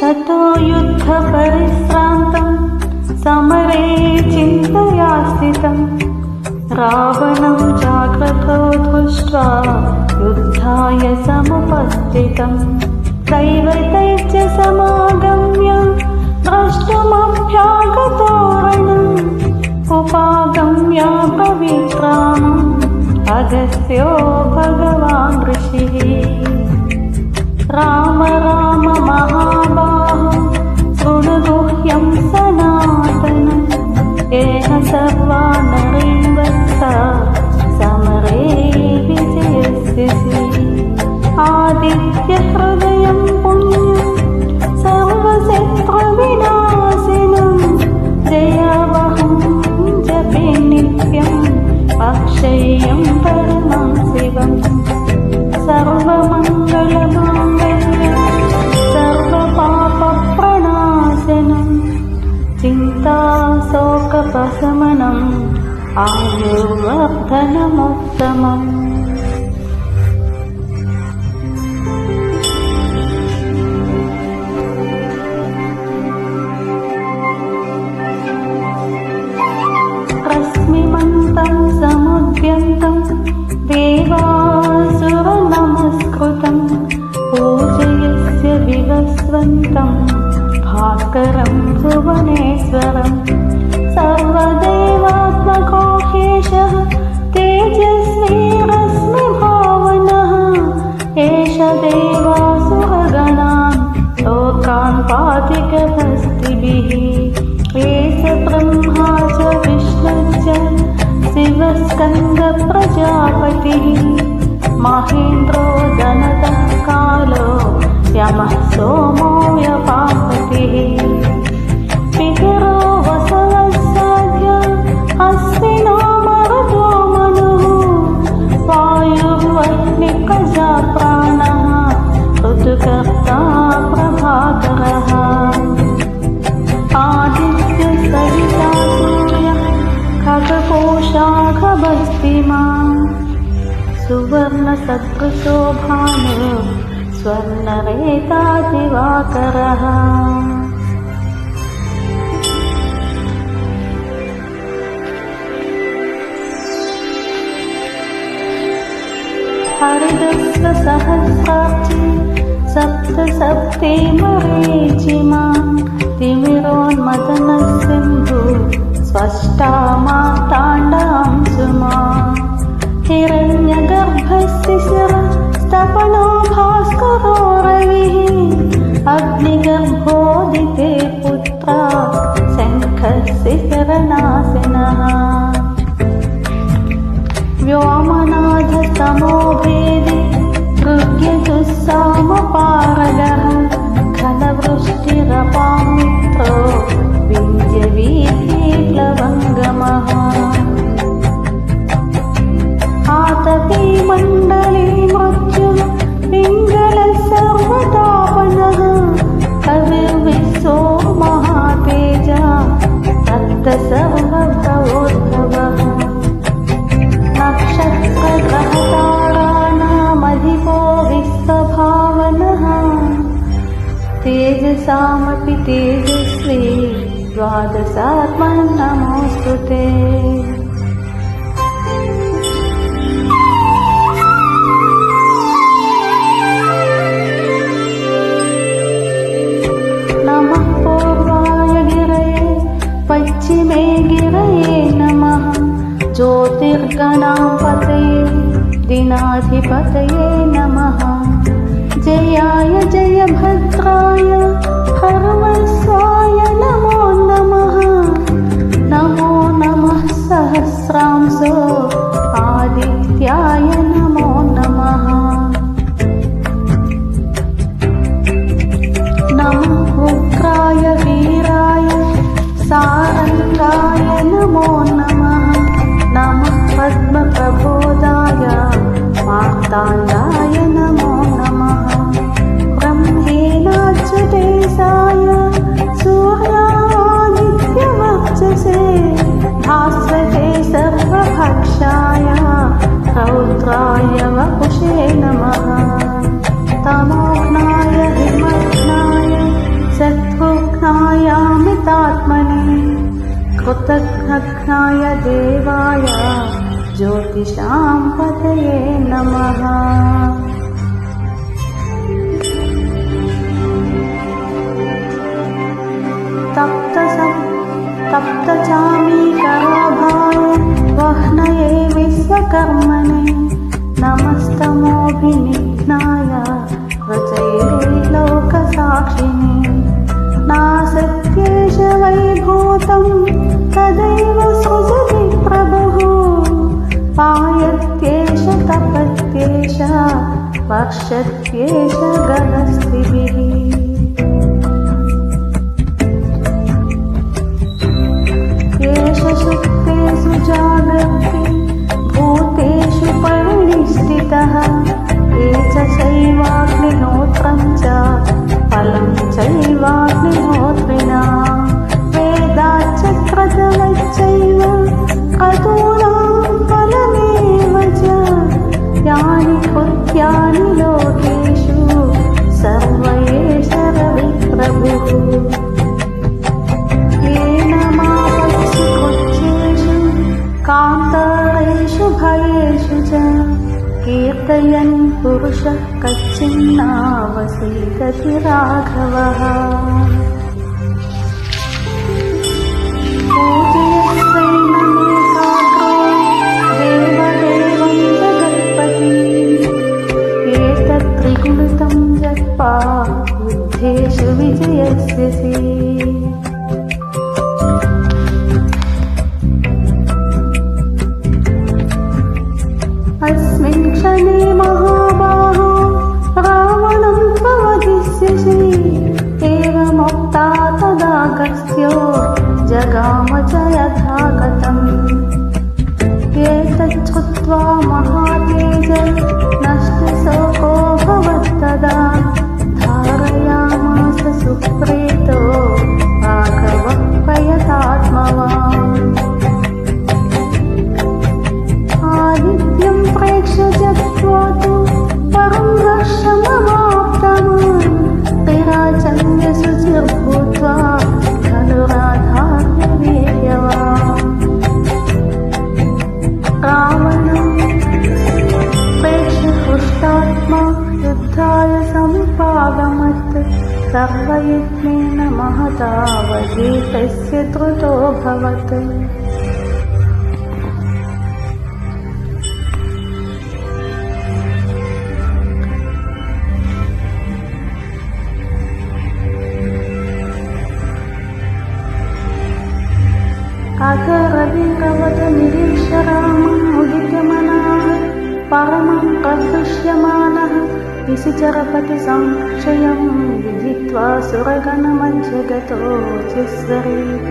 ततो युद्धपरिश्रान्तं समरे चिन्तया स्थितं रावणं जाग्रतो दृष्ट्वा युद्धाय समुपस्थितं दैवतैश्च समागम्य द्रष्टुमभ्यागतो रणम् उपागम्य पवित्रामम् अगस्त्यो भगवान् ऋषिः राम राम महाबाहो शृणु गुह्यं सनातनं येन सर्वा नरीवत्सा समरे विजयस्यसि आदित्यहृदयं पुण्यं सर्वशत्रुविनाशिनं जयवहं जपे नित्यं अक्षय्यं परमं शिवम् सर्वमङ्गलमाङ्गल्यं सर्वपापप्रणाशनं चिन्ताशोकपशमनम् आयुर्वर्धनमुत्तमम्। रश्मिमन्तं समुद्यन्तं देवासुरनमस्कृतं पूजयस्य विवस्वन्तं भास्करं भुवनेश्वरं सर्वदेवात्मको ह्येषः तेजस्वी रश्मिभावनः एष देवासुरगणान् लोकान् पातिकभस्तिभिः एष ब्रह्मा च विष्णुश्च शिवस्कन्दप्रजापतिः महेन्द्रो जनतः कालो यमः सोमो व्यपापतिः पितरो वसवः साध्य अश्विनो मरुतो मनुः वायुर्वह्निकजा प्राणः ऋतुकर्ता प्रभाकरः आदित्यसहिता सूर्यः खगपोषाखभस्तिमान् सुवर्णसदृशो भानु स्वर्णरेता दिवाकरः हरिदस्वसहस्राब्जी सप्तसप्ते मरीचिमान् तिमिरोन्मदनसिन्धु स्पष्टा मार्ताण्डांशुमान् हिरण्यगर्भस्तिशिरस्तपनो भास्करो रविः अग्निगर्भोदिते पुत्रा शङ्खशिखरनाशिनः व्योमनाथस्तमो भेदे ऋग्यजुस्सामपारगः घनवृष्टिरपामित्रो विञ्जवीतिप्लवङ्गमः आतपी मण्डले मृत्युः पिङ्गलः सर्वतापनः कविर्विश्वो महातेजा रक्तसर्वभवोद्भवः नक्षत्रग्रहताराणामधिपो विश्वभावनः तेजसामपि तेजस्वी द्वादशात्मन् नमोऽस्तु ते। नमः पूर्वाय गिरये पश्चिमे गिरये नमः ज्योतिर्गणापतये दिनाधिपतये नमः जयाय जयभद्राय हरवस्वाय नमो नमः नमो नमः सहस्रांशो आदित्याय नमो नमः नमः उग्राय वीराय सारङ्गाय नमो नमः नमः पद्मप्रबोधाय मार्ताण्डाय नमो नमः ब्रह्मेणाच्युतेशाय सूर्यादित्यवर्चसे भास्वते सर्वभक्षाय रौद्राय वपुषे नमः तमोघ्नाय हिमघ्नाय कृतघ्नाय देवाय ज्योतिषां पतये नमः। तप्तचामीकराभाय वह्नये विश्वकर्मणे नमस्तमोऽभिनिघ्नाय रचये लोकसाक्षिणे। नासत्येष वैभूतं तदैव सृजति प्रभुः पायत्येष तपत्येष वर्षत्येष गणस्त्रिभिः। एष सुप्तेषु जागर्ति भूतेषु परिनिष्ठितः ये च चैवाग्निहोत्रं च फलं चैवाग्निहोत्रिणां वेदाच्च क्रतवच्चैव क्रतूनां फलमेव च यानि कृत्यानि लोकेषु सर्व एष रविप्रभुः। येन मापत्सु कृच्छ्रेषु कान्तारेषु भयेषु च कीर्तयन् पुरुषः कच्चिन्नावसीदति राघवः। पूजयस्वैनमेकाग्रो देवदेवं जगत्पतिम् एतत्त्रिगुणितं जप्त्वा युद्धेषु विजयस्यसि। अस्मिन् क्षणे महाबाहो रावणं त्ववधिष्यसि। एवमुक्ता तदागस्त्यो जगाम च यथागतम्। एतच्छ्रुत्वा महातेज नष्टशोको भवत्तदा धारयामास सुप्रीतो राघवः प्रयतात्मवान्। आदित्यं प्रेक्ष्य जप्त्वा तु परं हर्षमवाप्तवान् विराजन्यशुचिर्भूत्वा धनुराधार्य वीर्यवान्। रावणं प्रेक्ष्य हृष्टात्मा युद्धाय समुपागमत् सर्वयत्नेन महतावधीतस्य त्रुतोऽभवत्। अघरवीरवदनिरीक्ष्य रामम् उदितमनाः परमं प्रहृष्यमाणः विसिचरपतिसंक्षयं विदित्वा सुरगणमध्यगतो चिस्वरीः।